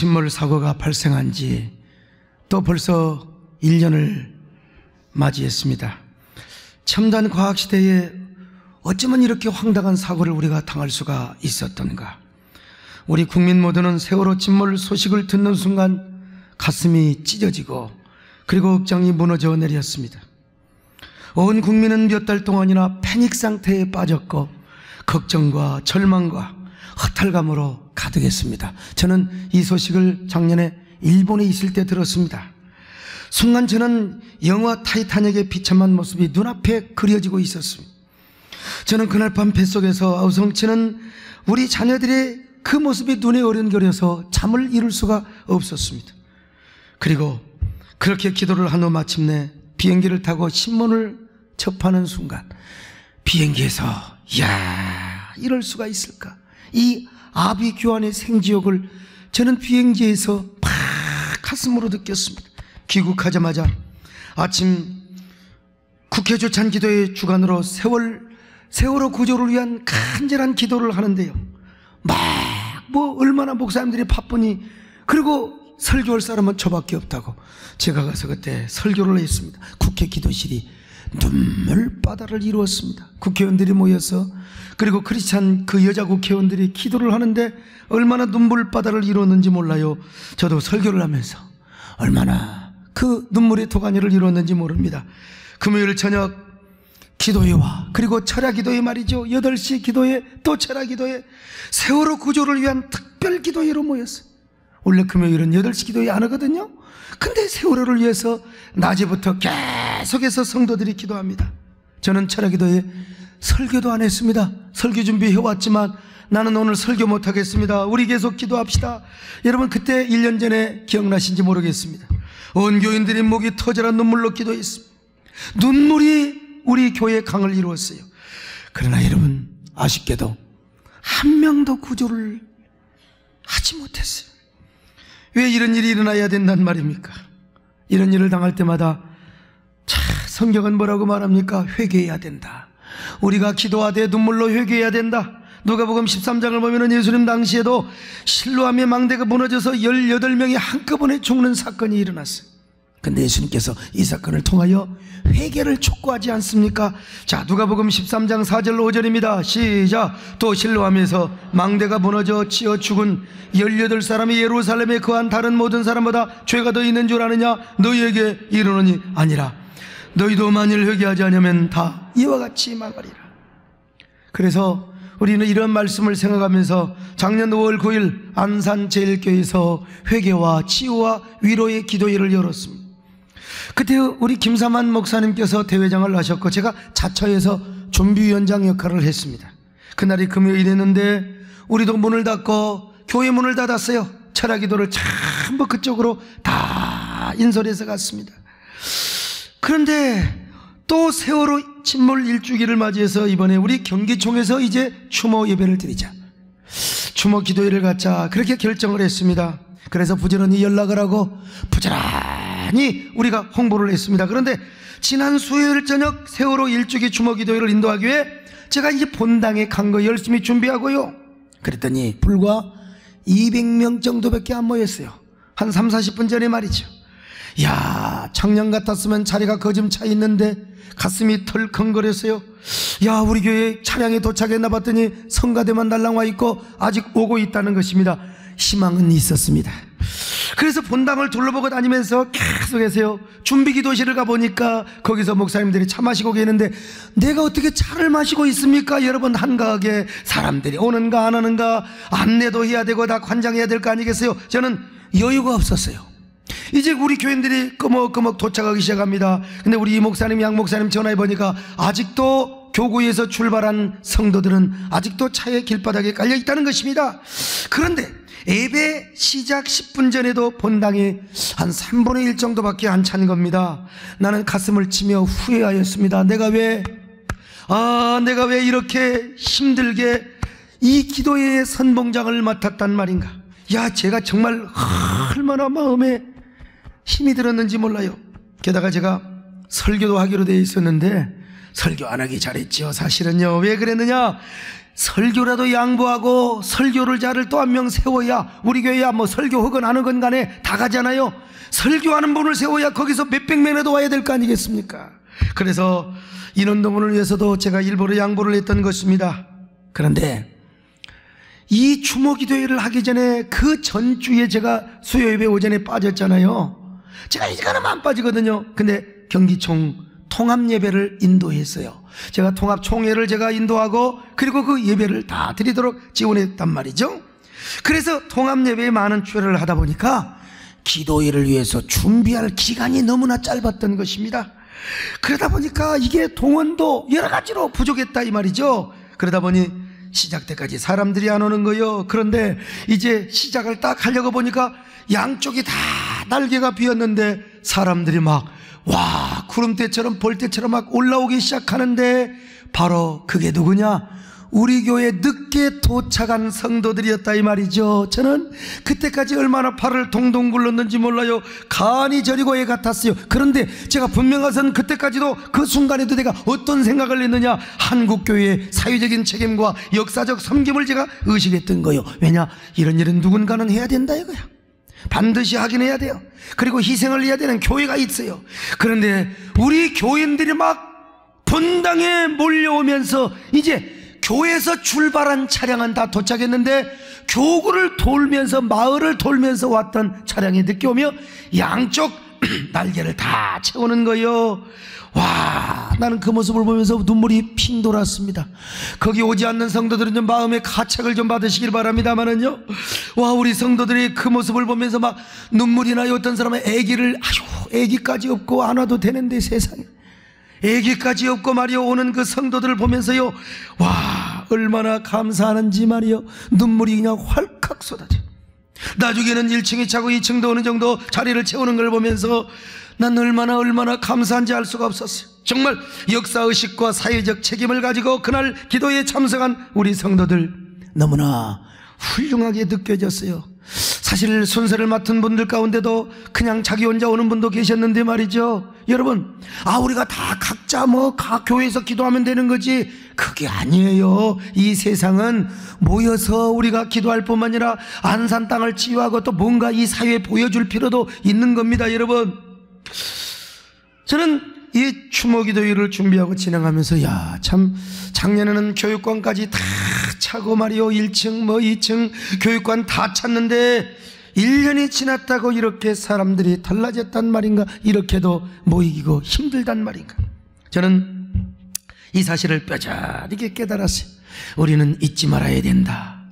침몰 사고가 발생한 지 또 벌써 1년을 맞이했습니다. 첨단 과학시대에 어쩌면 이렇게 황당한 사고를 우리가 당할 수가 있었던가. 우리 국민 모두는 세월호 침몰 소식을 듣는 순간 가슴이 찢어지고 그리고 억장이 무너져 내렸습니다. 온 국민은 몇 달 동안이나 패닉 상태에 빠졌고 걱정과 절망과 허탈감으로 가득했습니다. 저는 이 소식을 작년에 일본에 있을 때 들었습니다. 순간 저는 영화 타이타닉의 비참한 모습이 눈앞에 그려지고 있었습니다. 저는 그날 밤 뱃속에서 아우성치는 우리 자녀들의 그 모습이 눈에 어른거려서 잠을 이룰 수가 없었습니다. 그리고 그렇게 기도를 한 후 마침내 비행기를 타고 신문을 접하는 순간 비행기에서 이야, 이럴 수가 있을까? 이 아비규환의 생지옥을 저는 비행기에서 팍 가슴으로 느꼈습니다. 귀국하자마자 아침 국회 조찬 기도의 주관으로 세월호 구조를 위한 간절한 기도를 하는데요, 얼마나 목사님들이 바쁘니, 그리고 설교할 사람은 저밖에 없다고 제가 가서 그때 설교를 했습니다. 국회 기도실이 눈물바다를 이루었습니다. 국회의원들이 모여서, 그리고 크리스찬 그 여자 국회의원들이 기도를 하는데 얼마나 눈물바다를 이루었는지 몰라요. 저도 설교를 하면서 얼마나 그 눈물의 도가니를 이루었는지 모릅니다. 금요일 저녁 기도회와 그리고 철야 기도회 말이죠. 8시 기도회, 또 철야 기도회, 세월호 구조를 위한 특별 기도회로 모였어요. 원래 금요일은 8시 기도회 안 하거든요. 근데 세월호를 위해서 낮에부터 계속해서 성도들이 기도합니다. 저는 철야 기도회 설교도 안 했습니다. 설교 준비해왔지만 나는 오늘 설교 못하겠습니다. 우리 계속 기도합시다. 여러분, 그때 1년 전에 기억나신지 모르겠습니다. 온 교인들이 목이 터져라 눈물로 기도했습니다. 눈물이 우리 교회의 강을 이루었어요. 그러나 여러분, 아쉽게도 한 명도 구조를 하지 못했어요. 왜 이런 일이 일어나야 된단 말입니까? 이런 일을 당할 때마다 성경은 뭐라고 말합니까? 회개해야 된다. 우리가 기도하되 눈물로 회개해야 된다. 누가복음 13장을 보면 예수님 당시에도 실로암의 망대가 무너져서 18명이 한꺼번에 죽는 사건이 일어났어요. 근데 예수님께서 이 사건을 통하여 회개를 촉구하지 않습니까? 자, 누가복음 13장 4절로 5절입니다. 시작. 또 실로암에서 망대가 무너져 치어 죽은 18사람이 예루살렘에 거한 다른 모든 사람보다 죄가 더 있는 줄 아느냐? 너희에게 이르노니 아니라 너희도 만일 회개하지 않으면 다 이와 같이 망하리라. 그래서 우리는 이런 말씀을 생각하면서 작년 5월 9일 안산제일교회에서 회개와 치유와 위로의 기도회를 열었습니다. 그때 우리 김사만 목사님께서 대회장을 하셨고 제가 자처에서 준비위원장 역할을 했습니다. 그날이 금요일이었는데 우리도 문을 닫고 교회 문을 닫았어요. 철야 기도를 전부 그쪽으로 다 인솔해서 갔습니다. 그런데 또 세월호 침몰 1주기를 맞이해서 이번에 우리 경기총에서 이제 추모 예배를 드리자, 추모 기도회를 갖자, 그렇게 결정을 했습니다. 그래서 부지런히 연락을 하고 부지런히 우리가 홍보를 했습니다. 그런데 지난 수요일 저녁 세월호 1주기 추모 기도회를 인도하기 위해 제가 이제 본당에 간 거 열심히 준비하고요. 그랬더니 불과 200명 정도밖에 안 모였어요. 한 30-40분 전에 말이죠. 야, 작년 같았으면 자리가 거좀 차 있는데 가슴이 털컹거렸어요. 야, 우리 교회 차량에 도착했나 봤더니 성가대만 달랑 와 있고 아직 오고 있다는 것입니다. 희망은 있었습니다. 그래서 본당을 둘러보고 다니면서 계속해서요, 준비기도실을 가보니까 거기서 목사님들이 차 마시고 계는데 내가 어떻게 차를 마시고 있습니까? 여러분, 한가하게 사람들이 오는가 안 오는가 안내도 해야 되고 다 관장해야 될 거 아니겠어요? 저는 여유가 없었어요. 이제 우리 교인들이 끄먹끄먹 도착하기 시작합니다. 근데 우리 이 목사님, 양 목사님 전화해 보니까 아직도 교구에서 출발한 성도들은 아직도 차의 길바닥에 깔려 있다는 것입니다. 그런데 예배 시작 10분 전에도 본당에 한 3분의 1 정도밖에 안 찬 겁니다. 나는 가슴을 치며 후회하였습니다. 내가 왜 이렇게 힘들게 이 기도회의 선봉장을 맡았단 말인가. 야, 제가 정말 얼마나 마음에 힘이 들었는지 몰라요. 게다가 제가 설교도 하기로 되어 있었는데 설교 안 하기 잘했죠. 사실은요. 왜 그랬느냐? 설교라도 양보하고 설교를 자를 또 한 명 세워야 우리 교회야 뭐 설교 하건 안 하건 간에 다 가잖아요. 설교하는 분을 세워야 거기서 몇백 명이라도 와야 될 거 아니겠습니까? 그래서 인원동원을 위해서도 제가 일부러 양보를 했던 것입니다. 그런데 이 추모기도회를 하기 전에 그 전주에 제가 수요예배 오전에 빠졌잖아요. 제가 이제가는 안 빠지거든요. 근데 경기총 통합예배를 인도했어요. 제가 통합총회를 제가 인도하고 그리고 그 예배를 다 드리도록 지원했단 말이죠. 그래서 통합예배에 많은 출연을 하다 보니까 기도회를 위해서 준비할 기간이 너무나 짧았던 것입니다. 그러다 보니까 이게 동원도 여러 가지로 부족했다 이 말이죠. 그러다 보니 시작 때까지 사람들이 안 오는 거예요. 그런데 이제 시작을 딱 하려고 보니까 양쪽이 다 날개가 비었는데 사람들이 막 와 구름대처럼 벌떼처럼 막 올라오기 시작하는데 바로 그게 누구냐? 우리 교회 늦게 도착한 성도들이었다 이 말이죠. 저는 그때까지 얼마나 팔을 동동 굴렀는지 몰라요. 간이 저리고 애 같았어요. 그런데 제가 분명하선 그때까지도 그 순간에도 내가 어떤 생각을 했느냐? 한국교회의 사회적인 책임과 역사적 섬김을 제가 의식했던 거예요. 왜냐? 이런 일은 누군가는 해야 된다 이거야. 반드시 하긴 해야 돼요. 그리고 희생을 해야 되는 교회가 있어요. 그런데 우리 교인들이 막 분당에 몰려오면서 이제 교회에서 출발한 차량은 다 도착했는데 교구를 돌면서 마을을 돌면서 왔던 차량이 늦게 오며 양쪽 날개를 다 채우는 거예요. 와, 나는 그 모습을 보면서 눈물이 핑 돌았습니다. 거기 오지 않는 성도들은 좀 마음의 가책을 좀 받으시길 바랍니다만은요. 와, 우리 성도들이 그 모습을 보면서 막 눈물이 나요. 어떤 사람은 애기를 애기까지 없고 안 와도 되는데 세상에 애기까지 없고 말이요 오는 그 성도들을 보면서요, 와 얼마나 감사하는지 말이요 눈물이 그냥 활칵 쏟아져. 나중에는 1층이 차고 2층도 어느 정도 자리를 채우는 걸 보면서 난 얼마나 감사한지 알 수가 없었어요. 정말 역사의식과 사회적 책임을 가지고 그날 기도에 참석한 우리 성도들 너무나 훌륭하게 느껴졌어요. 사실 순서를 맡은 분들 가운데도 그냥 자기 혼자 오는 분도 계셨는데 말이죠. 여러분, 우리가 다 각자 각 교회에서 기도하면 되는 거지 그게 아니에요. 이 세상은 모여서 우리가 기도할 뿐만 아니라 안산 땅을 치유하고 또 뭔가 이 사회에 보여줄 필요도 있는 겁니다. 여러분, 저는 이 추모기도회를 준비하고 진행하면서 참 작년에는 교육관까지 다 차고 말이요 1층 2층 교육관 다 찼는데 1년이 지났다고 이렇게 사람들이 달라졌단 말인가? 이렇게도 모이기고 힘들단 말인가? 저는 이 사실을 뼈저리게 깨달았어요. 우리는 잊지 말아야 된다.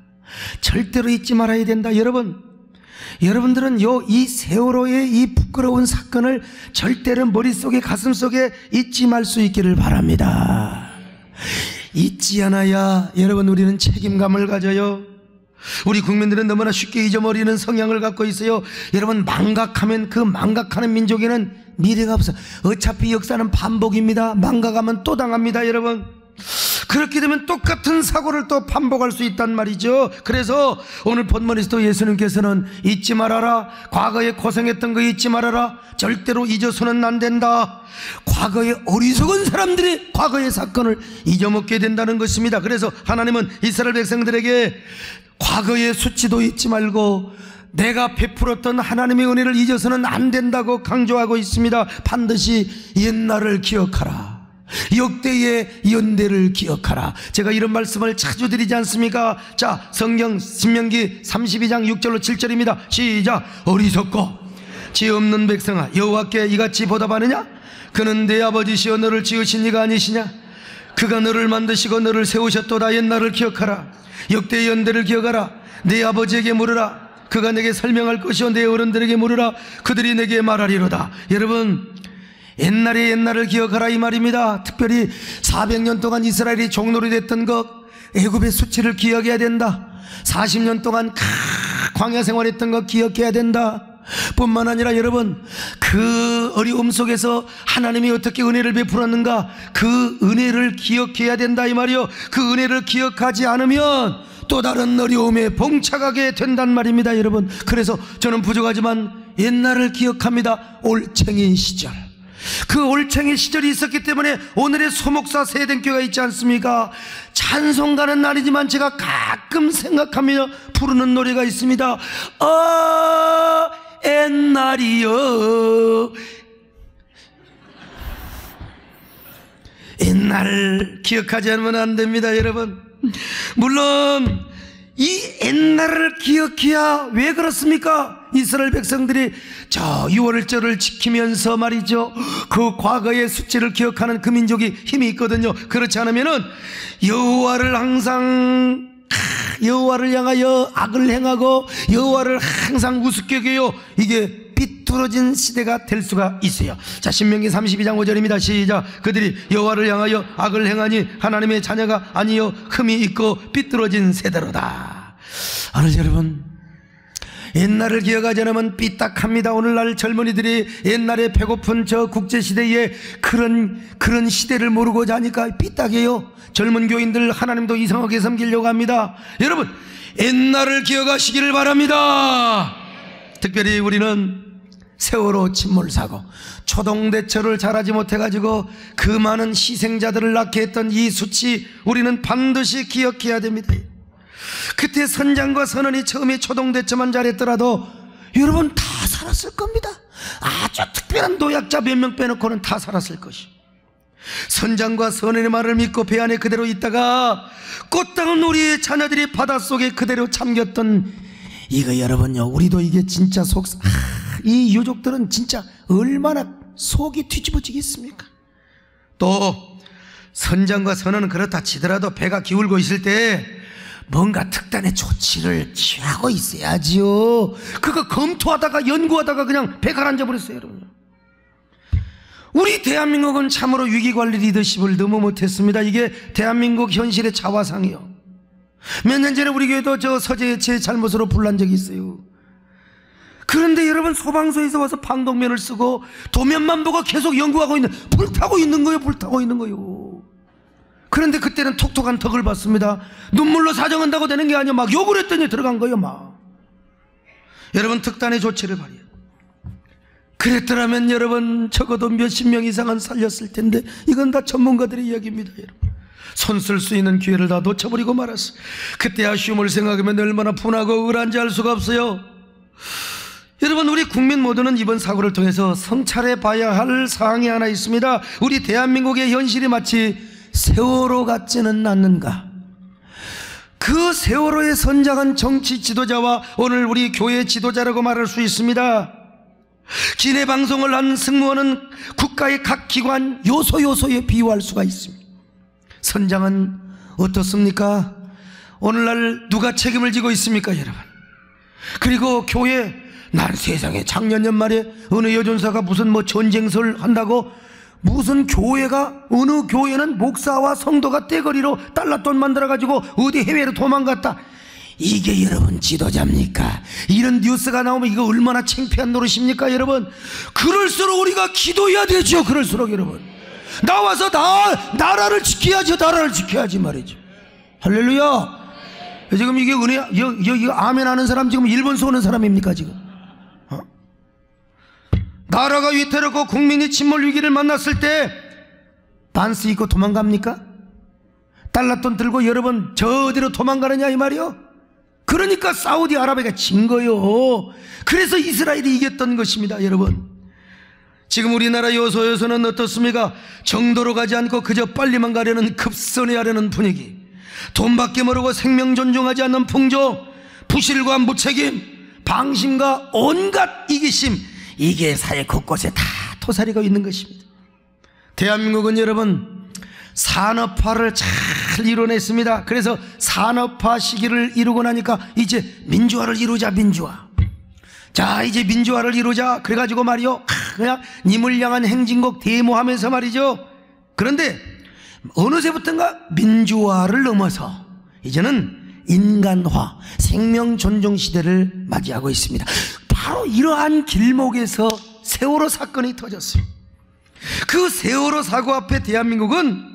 절대로 잊지 말아야 된다. 여러분들은 이 세월호의 이 부끄러운 사건을 절대로 머릿속에 가슴속에 잊지 말 수 있기를 바랍니다. 잊지 않아야 여러분 우리는 책임감을 가져요. 우리 국민들은 너무나 쉽게 잊어버리는 성향을 갖고 있어요. 여러분, 망각하면 그 망각하는 민족에는 미래가 없어. 어차피 역사는 반복입니다. 망각하면 또 당합니다. 여러분, 그렇게 되면 똑같은 사고를 또 반복할 수 있단 말이죠. 그래서 오늘 본문에서도 예수님께서는 잊지 말아라, 과거에 고생했던 거 잊지 말아라, 절대로 잊어서는 안 된다. 과거에 어리석은 사람들이 과거의 사건을 잊어먹게 된다는 것입니다. 그래서 하나님은 이스라엘 백성들에게 과거의 수치도 잊지 말고 내가 베풀었던 하나님의 은혜를 잊어서는 안 된다고 강조하고 있습니다. 반드시 옛날을 기억하라, 역대의 연대를 기억하라. 제가 이런 말씀을 자주 드리지 않습니까? 자, 성경 신명기 32장 6절로 7절입니다 시작. 어리석고 지 없는 백성아, 여호와께 이같이 보답하느냐? 그는 내 아버지시여 너를 지으신 이가 아니시냐? 그가 너를 만드시고 너를 세우셨도다. 옛날을 기억하라, 역대의 연대를 기억하라. 내 아버지에게 물으라, 그가 내게 설명할 것이요 내 어른들에게 물으라, 그들이 내게 말하리로다. 여러분, 옛날을 기억하라 이 말입니다. 특별히 400년 동안 이스라엘이 종노릇 됐던 것, 애굽의 수치를 기억해야 된다. 40년 동안 광야 생활했던 것 기억해야 된다. 뿐만 아니라 여러분, 그 어려움 속에서 하나님이 어떻게 은혜를 베풀었는가, 그 은혜를 기억해야 된다 이 말이요. 그 은혜를 기억하지 않으면 또 다른 어려움에 봉착하게 된단 말입니다. 여러분, 그래서 저는 부족하지만 옛날을 기억합니다. 올챙이 시절, 그 올챙이 시절이 있었기 때문에 오늘의 소목사 세대교회가 있지 않습니까? 찬송가는 아니지만 제가 가끔 생각하며 부르는 노래가 있습니다. 옛날이여. 옛날 기억하지 않으면 안 됩니다, 여러분. 물론 이 옛날을 기억해야 왜 그렇습니까? 이스라엘 백성들이 저 유월절을 지키면서 말이죠, 그 과거의 수치를 기억하는 그 민족이 힘이 있거든요. 그렇지 않으면은 여호와를 항상 여호와를 향하여 악을 행하고 여호와를 항상 우습게 여겨요. 이게 삐뚤어진 시대가 될 수가 있어요. 자, 신명기 32장 5절입니다. 시작. 그들이 여호와를 향하여 악을 행하니 하나님의 자녀가 아니요 흠이 있고 삐뚤어진 세대로다. 오늘 여러분, 옛날을 기억하지 않으면 삐딱합니다. 오늘날 젊은이들이 옛날에 배고픈 저 국제시대에 그런 시대를 모르고자 하니까 삐딱해요. 젊은 교인들 하나님도 이상하게 섬기려고 합니다. 여러분, 옛날을 기억하시기를 바랍니다. 특별히 우리는 세월호 침몰사고, 초동대처를 잘하지 못해가지고 그 많은 희생자들을 낳게 했던 이 수치, 우리는 반드시 기억해야 됩니다. 그때 선장과 선원이 처음에 초동대처만 잘했더라도 여러분 다 살았을 겁니다. 아주 특별한 노약자 몇 명 빼놓고는 다 살았을 것이. 선장과 선원의 말을 믿고 배 안에 그대로 있다가 꽃다운 우리의 자녀들이 바닷속에 그대로 잠겼던 이거, 여러분요, 우리도 이게 진짜 이 유족들은 진짜 얼마나 속이 뒤집어지겠습니까? 또 선장과 선원은 그렇다 치더라도 배가 기울고 있을 때 뭔가 특단의 조치를 취하고 있어야지요. 그거 검토하다가 연구하다가 그냥 배 가라앉아 버렸어요, 여러분. 우리 대한민국은 참으로 위기관리 리더십을 너무 못했습니다. 이게 대한민국 현실의 자화상이요. 몇 년 전에 우리 교회도 저 서재의 제 잘못으로 불난 적이 있어요. 그런데 여러분, 소방서에서 와서 방독면을 쓰고 도면만 보고 계속 연구하고 불타고 있는 거예요. 불타고 있는 거예요. 그런데 그때는 톡톡한 덕을 봤습니다. 눈물로 사정한다고 되는 게 아니야. 막 욕을 했더니 들어간 거예요, 막. 여러분, 특단의 조치를 발휘해요. 그랬더라면 여러분 적어도 몇십 명 이상은 살렸을 텐데 이건 다 전문가들의 이야기입니다, 여러분. 손 쓸 수 있는 기회를 다 놓쳐버리고 말았어. 그때 아쉬움을 생각하면 얼마나 분하고 억울한지 알 수가 없어요. 여러분, 우리 국민 모두는 이번 사고를 통해서 성찰해 봐야 할 사항이 하나 있습니다. 우리 대한민국의 현실이 마치 세월호 같지는 않는가? 그 세월호의 선장한 정치 지도자와 오늘 우리 교회 지도자라고 말할 수 있습니다. 기내 방송을 한 승무원은 국가의 각 기관 요소에 비유할 수가 있습니다. 선장은 어떻습니까? 오늘날 누가 책임을 지고 있습니까, 여러분? 그리고 교회, 난 세상에 작년 연말에 어느 여전사가 무슨 전쟁설 한다고 무슨 교회가, 어느 교회는 목사와 성도가 떼거리로 달러돈 만들어가지고 어디 해외로 도망갔다. 이게 여러분 지도자입니까? 이런 뉴스가 나오면 이거 얼마나 창피한 노릇입니까, 여러분? 그럴수록 우리가 기도해야 되죠. 그럴수록 여러분 나와서 나라를 지켜야지, 나라를 지켜야지 말이죠. 할렐루야. 지금 이게 여기 아멘 하는 사람 지금 일본 쏘는 사람입니까 지금? 나라가 위태롭고 국민이 침몰 위기를 만났을 때 반스 입고 도망갑니까? 달러돈 들고 여러분 저 어디로 도망가느냐 이 말이요? 그러니까 사우디아라비아가 진 거요. 그래서 이스라엘이 이겼던 것입니다, 여러분. 지금 우리나라 요소에서는 어떻습니까? 정도로 가지 않고 그저 빨리만 가려는, 급선회하려는 분위기, 돈밖에 모르고 생명 존중하지 않는 풍조, 부실과 무책임, 방심과 온갖 이기심, 이게 사회 곳곳에 다 토사리고 있는 것입니다. 대한민국은 여러분 산업화를 잘 이뤄냈습니다. 그래서 산업화 시기를 이루고 나니까 이제 민주화를 이루자, 민주화. 자, 이제 민주화를 이루자 그래가지고 말이요, 그냥 님을 향한 행진곡 데모하면서 말이죠. 그런데 어느새부턴가 민주화를 넘어서 이제는 인간화, 생명 존중 시대를 맞이하고 있습니다. 바로 이러한 길목에서 세월호 사건이 터졌어요. 그 세월호 사고 앞에 대한민국은,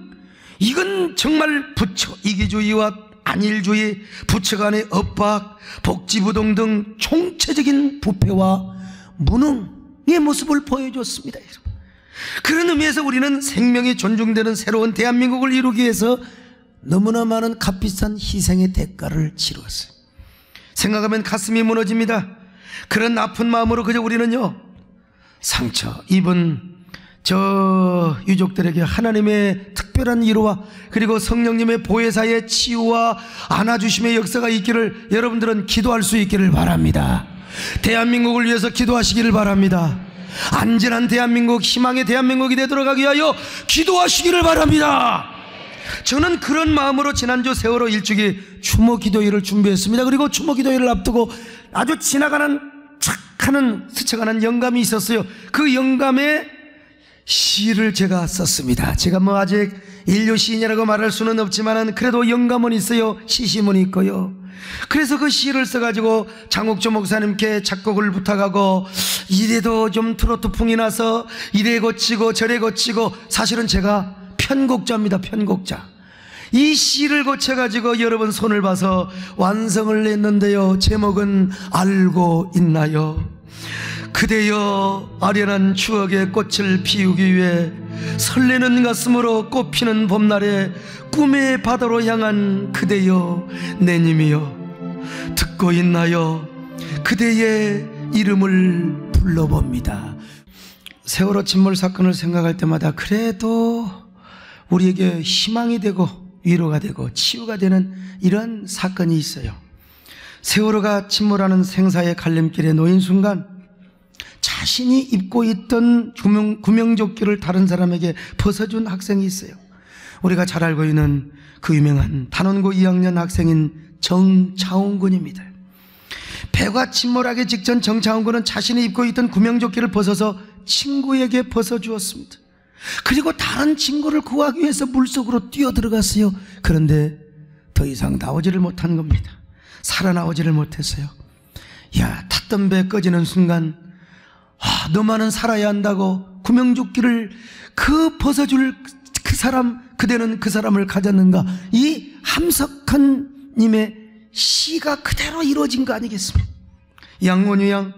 이건 정말 부처 이기주의와 안일주의, 부처 간의 엇박, 복지부동 등 총체적인 부패와 무능의 모습을 보여줬습니다, 여러분. 그런 의미에서 우리는 생명이 존중되는 새로운 대한민국을 이루기 위해서 너무나 많은 값비싼 희생의 대가를 치루었어요. 생각하면 가슴이 무너집니다. 그런 아픈 마음으로 그저 우리는요, 상처 입은 저 유족들에게 하나님의 특별한 위로와 그리고 성령님의 보혜사의 치유와 안아주심의 역사가 있기를 여러분들은 기도할 수 있기를 바랍니다. 대한민국을 위해서 기도하시기를 바랍니다. 안전한 대한민국, 희망의 대한민국이 되도록 하기 위하여 기도하시기를 바랍니다. 저는 그런 마음으로 지난주 세월호 일주기 추모 기도회를 준비했습니다. 그리고 추모 기도회를 앞두고 아주 지나가는 착하는 스쳐가는 영감이 있었어요. 그 영감에 시를 제가 썼습니다. 제가 뭐 아직 인류 시인이라고 말할 수는 없지만 그래도 영감은 있어요. 시시문이 있고요. 그래서 그 시를 써가지고 장욱조 목사님께 작곡을 부탁하고, 이래도 좀 트로트풍이 나서 이래 고치고 저래 고치고, 사실은 제가 편곡자입니다. 편곡자. 이 시를 고쳐가지고 여러분 손을 봐서 완성을 냈는데요, 제목은 알고 있나요? 그대여 아련한 추억의 꽃을 피우기 위해 설레는 가슴으로 꽃피는 봄날에 꿈의 바다로 향한 그대여 내님이여 듣고 있나요? 그대의 이름을 불러봅니다. 세월호 침몰 사건을 생각할 때마다 그래도 우리에게 희망이 되고 위로가 되고 치유가 되는 이런 사건이 있어요. 세월호가 침몰하는 생사의 갈림길에 놓인 순간 자신이 입고 있던 구명조끼를 다른 사람에게 벗어준 학생이 있어요. 우리가 잘 알고 있는 그 유명한 단원고 2학년 학생인 정차훈 군입니다. 배가 침몰하기 직전 정차훈 군은 자신이 입고 있던 구명조끼를 벗어서 친구에게 벗어주었습니다. 그리고 다른 친구를 구하기 위해서 물속으로 뛰어들어갔어요. 그런데 더 이상 나오지를 못한 겁니다. 살아나오지를 못했어요. 야, 탔던 배 꺼지는 순간 너만은 살아야 한다고 구명조끼를 그 벗어줄 그 사람, 그대는 그 사람을 가졌는가, 이 함석헌 님의 시가 그대로 이루어진 거 아니겠습니까? 양원유 양,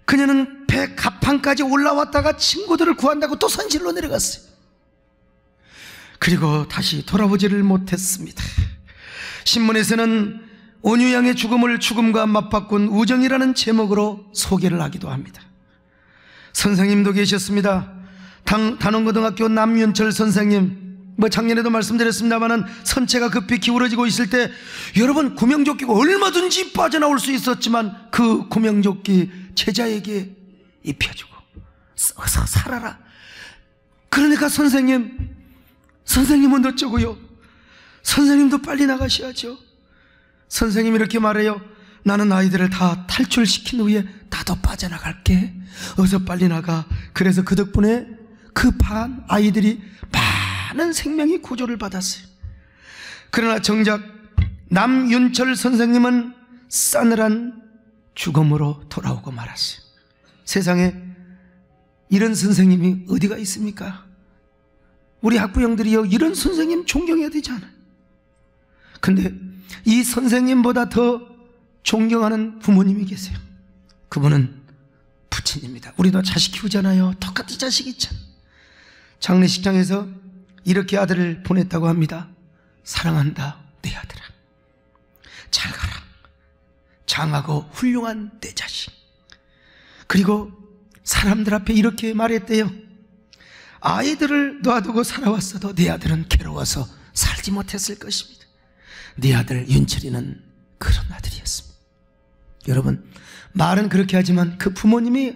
그녀는 배 갑판까지 올라왔다가 친구들을 구한다고 또 선실로 내려갔어요. 그리고 다시 돌아보지를 못했습니다. 신문에서는 온유 양의 죽음을 죽음과 맞바꾼 우정이라는 제목으로 소개를 하기도 합니다. 선생님도 계셨습니다. 단원고등학교 남윤철 선생님, 작년에도 말씀드렸습니다만 선체가 급히 기울어지고 있을 때 여러분 구명조끼가 얼마든지 빠져나올 수 있었지만 그 구명조끼 제자에게 입혀주고 어서 살아라. 그러니까 선생님은 어쩌고요? 선생님도 빨리 나가셔야죠. 선생님이 이렇게 말해요. 나는 아이들을 다 탈출시킨 후에 나도 빠져나갈게. 어서 빨리 나가. 그래서 그 덕분에 그 반 아이들이 많은 생명이 구조를 받았어요. 그러나 정작 남윤철 선생님은 싸늘한 죽음으로 돌아오고 말았어요. 세상에 이런 선생님이 어디가 있습니까? 우리 학부형들이요, 이런 선생님 존경해야 되지 않아요? 근데 이 선생님보다 더 존경하는 부모님이 계세요. 그분은 부친입니다. 우리도 자식 키우잖아요. 똑같이 자식 있잖아요. 장례식장에서 이렇게 아들을 보냈다고 합니다. 사랑한다 내 아들아, 잘 가라, 장하고 훌륭한 내 자식. 그리고 사람들 앞에 이렇게 말했대요. 아이들을 놔두고 살아왔어도 내 아들은 괴로워서 살지 못했을 것입니다. 네 아들 윤철이는 그런 아들이었습니다. 여러분, 말은 그렇게 하지만 그 부모님이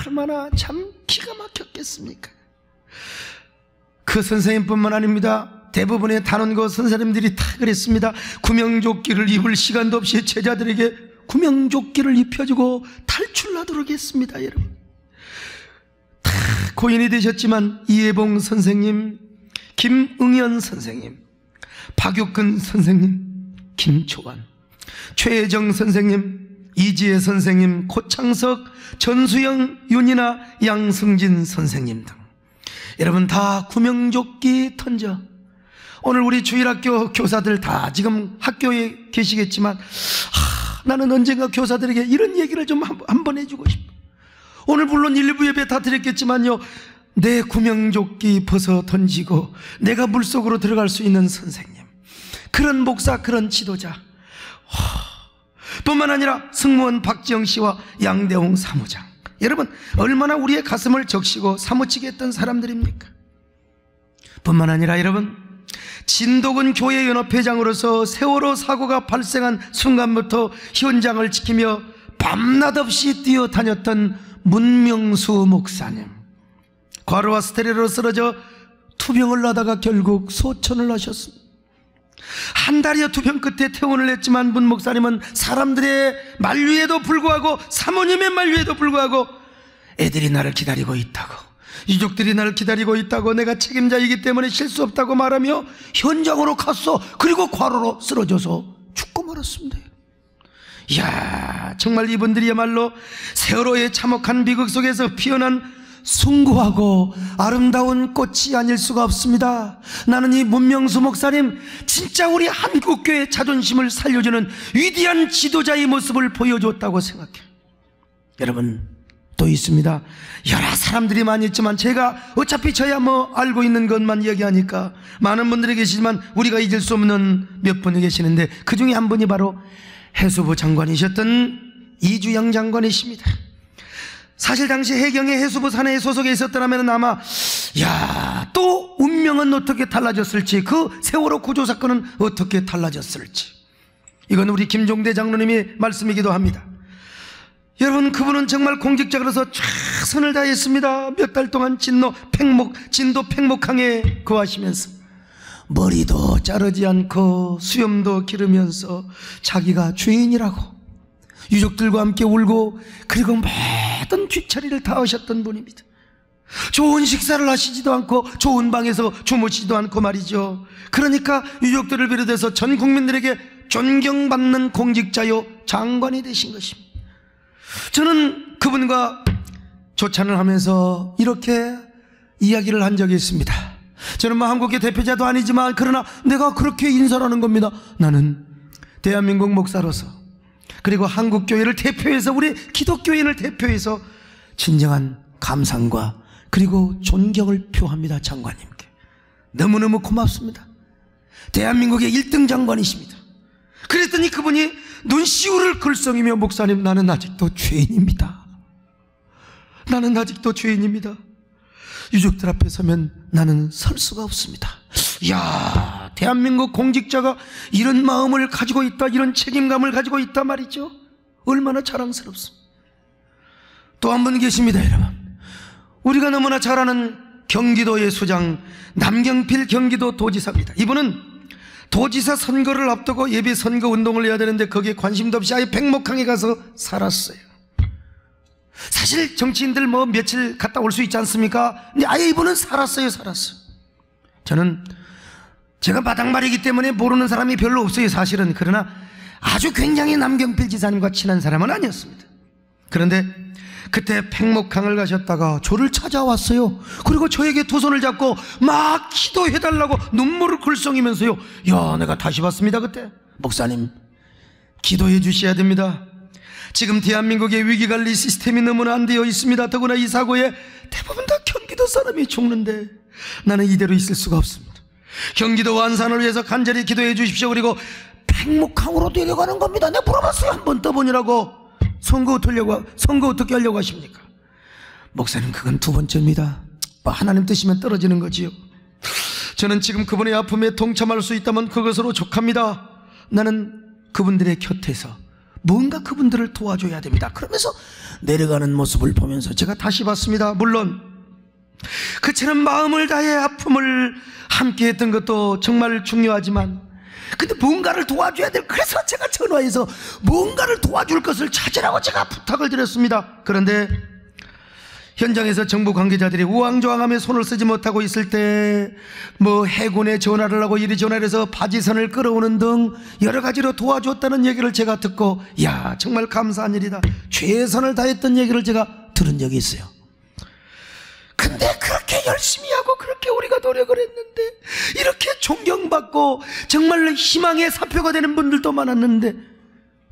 얼마나 참 기가 막혔겠습니까? 그 선생님뿐만 아닙니다. 대부분의 단원고 선생님들이 다 그랬습니다. 구명조끼를 입을 시간도 없이 제자들에게 구명조끼를 입혀주고 탈출하도록 했습니다. 여러분, 다 고인이 되셨지만 이해봉 선생님, 김응연 선생님, 박육근 선생님, 김초환, 최혜정 선생님, 이지혜 선생님, 고창석, 전수영, 윤이나 양승진 선생님 등 여러분 다 구명조끼 던져. 오늘 우리 주일학교 교사들 다 지금 학교에 계시겠지만 나는 언젠가 교사들에게 이런 얘기를 좀 한번 해주고 싶어. 오늘 물론 일부 예배 다 드렸겠지만요, 내 구명조끼 벗어 던지고 내가 물속으로 들어갈 수 있는 선생님, 그런 목사, 그런 지도자, 뿐만 아니라 승무원 박지영 씨와 양대홍 사무장, 여러분 얼마나 우리의 가슴을 적시고 사무치게 했던 사람들입니까? 뿐만 아니라 여러분, 진도군 교회연합회장으로서 세월호 사고가 발생한 순간부터 현장을 지키며 밤낮 없이 뛰어다녔던 문명수 목사님, 과로와 스테레로 쓰러져 투병을 하다가 결국 소천을 하셨습니다. 한 달여 투병 끝에 퇴원을 했지만 문 목사님은 사람들의 만류에도 불구하고, 사모님의 만류에도 불구하고 애들이 나를 기다리고 있다고, 유족들이 나를 기다리고 있다고, 내가 책임자이기 때문에 쉴 수 없다고 말하며 현장으로 갔어. 그리고 과로로 쓰러져서 죽고 말았습니다. 이야, 정말 이분들이야말로 세월호의 참혹한 비극 속에서 피어난 숭고하고 아름다운 꽃이 아닐 수가 없습니다. 나는 이 문명수 목사님, 진짜 우리 한국교회의 자존심을 살려주는 위대한 지도자의 모습을 보여줬다고 생각해요. 여러분, 또 있습니다. 여러 사람들이 많이 있지만 제가 어차피 저야 알고 있는 것만 얘기하니까 많은 분들이 계시지만 우리가 잊을 수 없는 몇 분이 계시는데, 그 중에 한 분이 바로 해수부 장관이셨던 이주영 장관이십니다. 사실 당시 해경의 해수부 산하에 소속해 있었더라면 아마 또 운명은 어떻게 달라졌을지, 그 세월호 구조 사건은 어떻게 달라졌을지, 이건 우리 김종대 장로님이 말씀이기도 합니다. 여러분, 그분은 정말 공직자로서 최선을 다했습니다. 몇 달 동안 진도 팽목항에 거하시면서 머리도 자르지 않고 수염도 기르면서 자기가 주인이라고 유족들과 함께 울고, 그리고 모든 뒷처리를 다 하셨던 분입니다. 좋은 식사를 하시지도 않고 좋은 방에서 주무시지도 않고 말이죠. 그러니까 유족들을 비롯해서 전 국민들에게 존경받는 공직자요 장관이 되신 것입니다. 저는 그분과 조찬을 하면서 이렇게 이야기를 한 적이 있습니다. 저는 한국의 대표자도 아니지만 그러나 내가 그렇게 인사를 하는 겁니다. 나는 대한민국 목사로서, 그리고 한국교회를 대표해서, 우리 기독교인을 대표해서 진정한 감상과 그리고 존경을 표합니다. 장관님께 너무너무 고맙습니다. 대한민국의 1등 장관이십니다. 그랬더니 그분이 눈시울을 글썽이며, 목사님, 나는 아직도 죄인입니다. 나는 아직도 죄인입니다. 유족들 앞에 서면 나는 설 수가 없습니다. 이야, 대한민국 공직자가 이런 마음을 가지고 있다, 이런 책임감을 가지고 있다 말이죠. 얼마나 자랑스럽습니다. 또 한 분 계십니다. 여러분, 우리가 너무나 잘 아는 경기도의 수장 남경필 경기도 도지사입니다. 이분은 도지사 선거를 앞두고 예비 선거 운동을 해야 되는데 거기에 관심도 없이 아예 팽목항에 가서 살았어요. 사실 정치인들 며칠 갔다 올 수 있지 않습니까? 근데 아예 이분은 살았어요. 저는 제가 바닥말이기 때문에 모르는 사람이 별로 없어요, 사실은. 그러나 아주 굉장히 남경필 지사님과 친한 사람은 아니었습니다. 그런데 그때 팽목항을 가셨다가 저를 찾아왔어요. 그리고 저에게 두 손을 잡고 막 기도해달라고 눈물을 글썽이면서요, 내가 다시 봤습니다. 그때, 목사님, 기도해 주셔야 됩니다. 지금 대한민국의 위기관리 시스템이 너무나 안 되어 있습니다. 더구나 이 사고에 대부분 다 경기도 사람이 죽는데 나는 이대로 있을 수가 없습니다. 경기도 완산을 위해서 간절히 기도해 주십시오. 그리고 팽목항으로 내려가는 겁니다. 내가 물어봤어요. 한번 떠보니라고. 선거 어떻게 하려고 하십니까? 목사님, 그건 두 번째입니다. 하나님 뜻이면 떨어지는 거지요. 저는 지금 그분의 아픔에 동참할 수 있다면 그것으로 족합니다. 나는 그분들의 곁에서 뭔가 그분들을 도와줘야 됩니다. 그러면서 내려가는 모습을 보면서 제가 다시 봤습니다. 물론 그처럼 마음을 다해 아픔을 함께 했던 것도 정말 중요하지만, 근데 뭔가를 도와줘야 될, 그래서 제가 전화해서 뭔가를 도와줄 것을 찾으라고 제가 부탁을 드렸습니다. 그런데 현장에서 정부 관계자들이 우왕좌왕하며 손을 쓰지 못하고 있을 때 해군에 전화를 하고 이리 전화를 해서 바지선을 끌어오는 등 여러 가지로 도와줬다는 얘기를 제가 듣고, 정말 감사한 일이다, 최선을 다했던 얘기를 제가 들은 적이 있어요. 근데 그렇게 열심히 하고 그렇게 우리가 노력을 했는데, 이렇게 존경받고 정말 희망의 사표가 되는 분들도 많았는데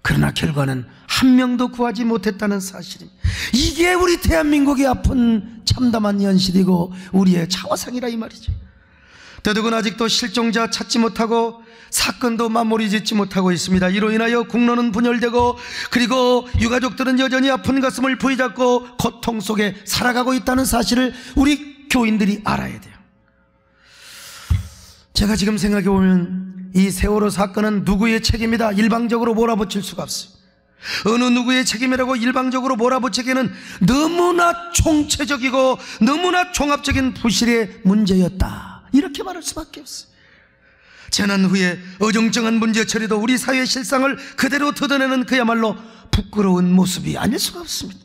그러나 결과는 한 명도 구하지 못했다는 사실입니다. 이게 우리 대한민국의 아픈 참담한 현실이고 우리의 자화상이라 이 말이죠. 더더군 아직도 실종자 찾지 못하고 사건도 마무리 짓지 못하고 있습니다. 이로 인하여 국론은 분열되고 그리고 유가족들은 여전히 아픈 가슴을 부여잡고 고통 속에 살아가고 있다는 사실을 우리 교인들이 알아야 돼요. 제가 지금 생각해 보면 이 세월호 사건은 누구의 책임이다 일방적으로 몰아붙일 수가 없어요. 어느 누구의 책임이라고 일방적으로 몰아붙이기에는 너무나 총체적이고 너무나 종합적인 부실의 문제였다, 이렇게 말할 수밖에 없어요. 재난 후에 어정쩡한 문제 처리도 우리 사회의 실상을 그대로 걷어내는 그야말로 부끄러운 모습이 아닐 수가 없습니다.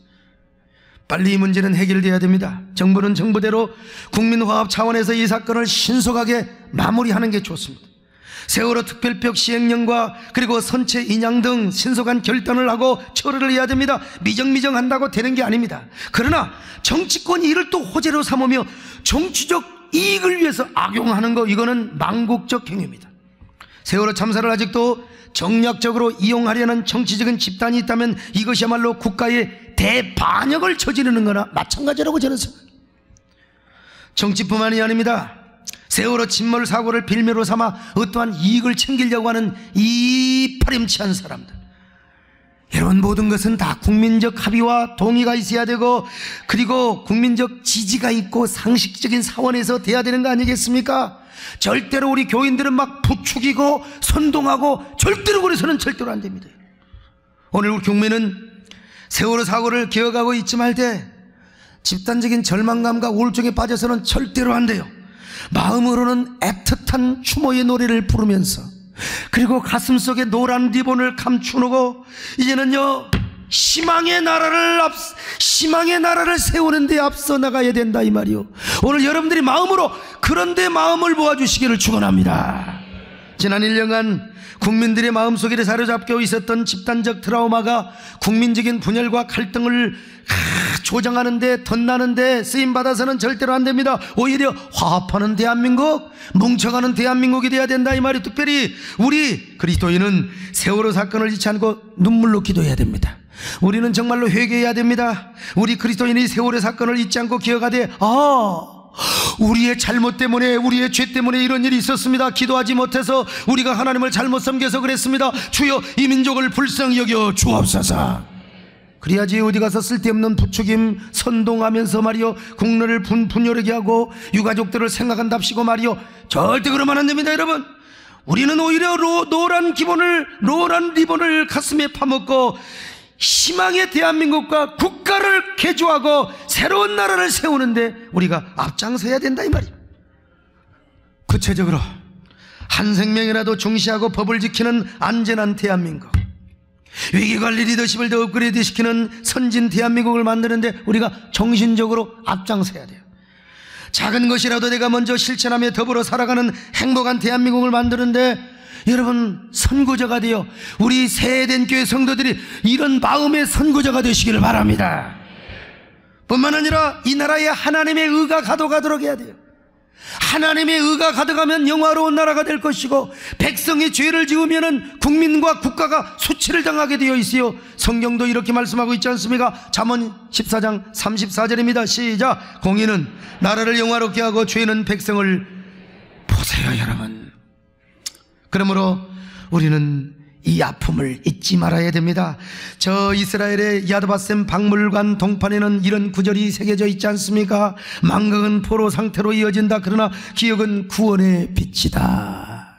빨리 이 문제는 해결돼야 됩니다. 정부는 정부대로 국민화합 차원에서 이 사건을 신속하게 마무리하는 게 좋습니다. 세월호 특별법 시행령과 그리고 선체 인양 등 신속한 결단을 하고 처리를 해야 됩니다. 미정미정한다고 되는 게 아닙니다. 그러나 정치권이 이를 또 호재로 삼으며 정치적 이익을 위해서 악용하는 거, 이거는 망국적 행위입니다. 세월호 참사를 아직도 정략적으로 이용하려는 정치적인 집단이 있다면 이것이야말로 국가의 대반역을 저지르는 거나 마찬가지라고 저는 생각합니다. 정치뿐만이 아닙니다. 세월호 침몰 사고를 빌미로 삼아 어떠한 이익을 챙기려고 하는 이 파렴치한 사람들, 여러분, 모든 것은 다 국민적 합의와 동의가 있어야 되고 그리고 국민적 지지가 있고 상식적인 사원에서 돼야 되는 거 아니겠습니까? 절대로 우리 교인들은 막 부추기고 선동하고 절대로 그래서는 절대로 안 됩니다. 오늘 우리 국민은 세월호 사고를 기억하고 잊지 말되 집단적인 절망감과 우울증에 빠져서는 절대로 안 돼요. 마음으로는 애틋한 추모의 노래를 부르면서 그리고 가슴속에 노란 리본을 감추고 이제는요 희망의 나라를 세우는 데 앞서 나가야 된다, 이 말이요. 오늘 여러분들이 마음으로 그런데 마음을 모아주시기를 축원합니다. 지난 1년간 국민들의 마음속에 사로잡혀 있었던 집단적 트라우마가 국민적인 분열과 갈등을 조장하는데 덧나는데 쓰임받아서는 절대로 안 됩니다. 오히려 화합하는 대한민국, 뭉쳐가는 대한민국이 돼야 된다, 이 말이. 특별히 우리 그리스도인은 세월호 사건을 잊지 않고 눈물로 기도해야 됩니다. 우리는 정말로 회개해야 됩니다. 우리 그리스도인이 세월호 사건을 잊지 않고 기억하되, 우리의 잘못 때문에, 우리의 죄 때문에 이런 일이 있었습니다. 기도하지 못해서 우리가 하나님을 잘못 섬겨서 그랬습니다. 주여 이 민족을 불쌍히 여겨 주옵소서. 그래야지 어디 가서 쓸데없는 부추김 선동하면서 말이요 국론을 분열하게 하고 유가족들을 생각한답시고 말이요, 절대 그러면 안 됩니다. 여러분, 우리는 오히려 노란 리본을 가슴에 파묻고 희망의 대한민국과 국가를 개조하고 새로운 나라를 세우는데 우리가 앞장서야 된다, 이 말이에요. 구체적으로 한 생명이라도 중시하고 법을 지키는 안전한 대한민국, 위기관리 리더십을 더 업그레이드 시키는 선진 대한민국을 만드는데 우리가 정신적으로 앞장서야 돼요. 작은 것이라도 내가 먼저 실천하며 더불어 살아가는 행복한 대한민국을 만드는데 여러분, 선구자가 되어 우리 새해된 교회 성도들이 이런 마음의 선구자가 되시기를 바랍니다. 뿐만 아니라 이 나라에 하나님의 의가 가득하도록 해야 돼요. 하나님의 의가 가득하면 영화로운 나라가 될 것이고, 백성이 죄를 지으면 국민과 국가가 수치를 당하게 되어 있어요. 성경도 이렇게 말씀하고 있지 않습니까? 잠언 14장 34절입니다 시작. 공의는 나라를 영화롭게 하고 죄는 백성을 보세요. 여러분, 그러므로 우리는 이 아픔을 잊지 말아야 됩니다. 저 이스라엘의 야드바셈 박물관 동판에는 이런 구절이 새겨져 있지 않습니까? 망각은 포로 상태로 이어진다. 그러나 기억은 구원의 빛이다.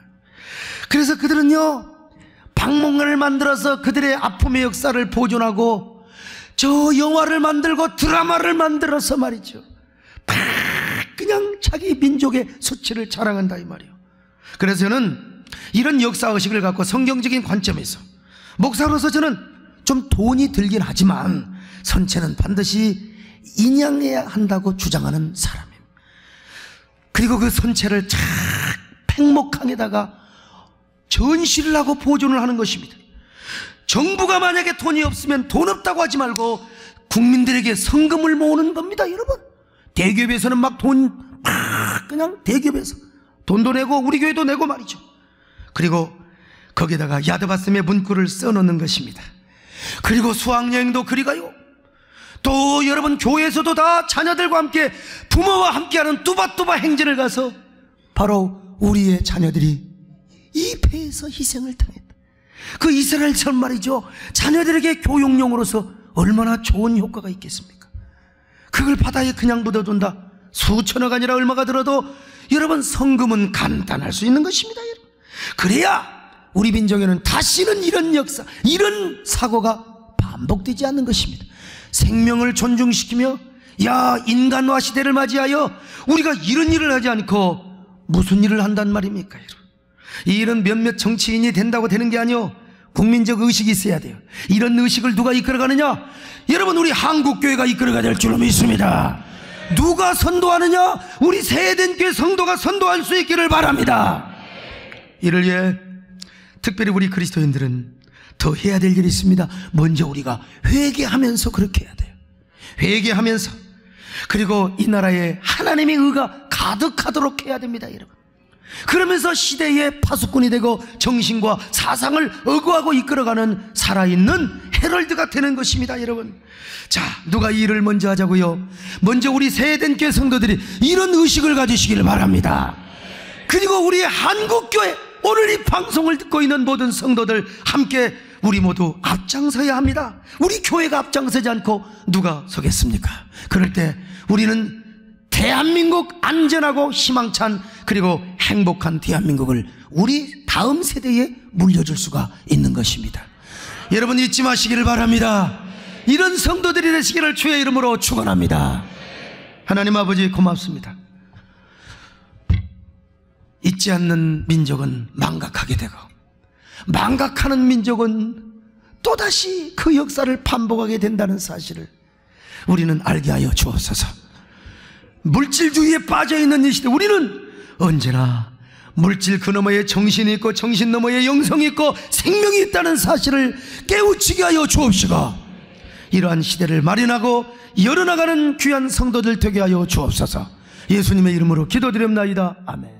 그래서 그들은요 박물관을 만들어서 그들의 아픔의 역사를 보존하고 저 영화를 만들고 드라마를 만들어서 말이죠, 그냥 자기 민족의 수치를 자랑한다, 이 말이에요. 그래서 저는 이런 역사의식을 갖고 성경적인 관점에서 목사로서 저는 좀 돈이 들긴 하지만 선체는 반드시 인양해야 한다고 주장하는 사람입니다. 그리고 그 선체를 쫙 팽목항에다가 전시를 하고 보존을 하는 것입니다. 정부가 만약에 돈이 없으면 돈 없다고 하지 말고 국민들에게 성금을 모으는 겁니다. 여러분, 대기업에서는 막 돈 그냥 대기업에서 돈도 내고 우리 교회도 내고 말이죠. 그리고 거기다가 야드바셈의 문구를 써놓는 것입니다. 그리고 수학여행도 그리 가요. 또 여러분, 교회에서도 다 자녀들과 함께 부모와 함께하는 뚜바뚜바 행진을 가서 바로 우리의 자녀들이 이 배에서 희생을 당했다. 그 이스라엘처럼 말이죠, 자녀들에게 교육용으로서 얼마나 좋은 효과가 있겠습니까? 그걸 바다에 그냥 묻어둔다, 수천억 아니라 얼마가 들어도 여러분, 성금은 감당할 수 있는 것입니다. 여러분, 그래야 우리 민족에는 다시는 이런 역사, 이런 사고가 반복되지 않는 것입니다. 생명을 존중시키며, 야, 인간화 시대를 맞이하여 우리가 이런 일을 하지 않고 무슨 일을 한단 말입니까? 여러분, 이 일은 몇몇 정치인이 된다고 되는 게 아니요, 국민적 의식이 있어야 돼요. 이런 의식을 누가 이끌어가느냐? 여러분, 우리 한국교회가 이끌어가야 될 줄로 믿습니다. 누가 선도하느냐? 우리 세대된 교회 성도가 선도할 수 있기를 바랍니다. 이를 위해 특별히 우리 그리스도인들은 더 해야 될 일이 있습니다. 먼저 우리가 회개하면서 그렇게 해야 돼요. 회개하면서, 그리고 이 나라에 하나님의 의가 가득하도록 해야 됩니다. 여러분, 그러면서 시대의 파수꾼이 되고 정신과 사상을 어구하고 이끌어가는 살아있는 헤럴드가 되는 것입니다. 여러분, 자, 누가 이 일을 먼저 하자고요? 먼저 우리 세대된 교회 성도들이 이런 의식을 가지시기를 바랍니다. 그리고 우리 한국교회, 오늘 이 방송을 듣고 있는 모든 성도들 함께 우리 모두 앞장서야 합니다. 우리 교회가 앞장서지 않고 누가 서겠습니까? 그럴 때 우리는 대한민국 안전하고 희망찬, 그리고 행복한 대한민국을 우리 다음 세대에 물려줄 수가 있는 것입니다. 여러분, 잊지 마시기를 바랍니다. 이런 성도들이 되시기를 주의 이름으로 축원합니다. 하나님 아버지, 고맙습니다. 잊지 않는 민족은 망각하게 되고, 망각하는 민족은 또다시 그 역사를 반복하게 된다는 사실을 우리는 알게 하여 주옵소서. 물질주의에 빠져있는 이 시대, 우리는 언제나 물질 그 너머에 정신이 있고 정신 너머에 영성이 있고 생명이 있다는 사실을 깨우치게 하여 주옵시고, 이러한 시대를 마련하고 열어나가는 귀한 성도들 되게 하여 주옵소서. 예수님의 이름으로 기도드립나이다. 아멘.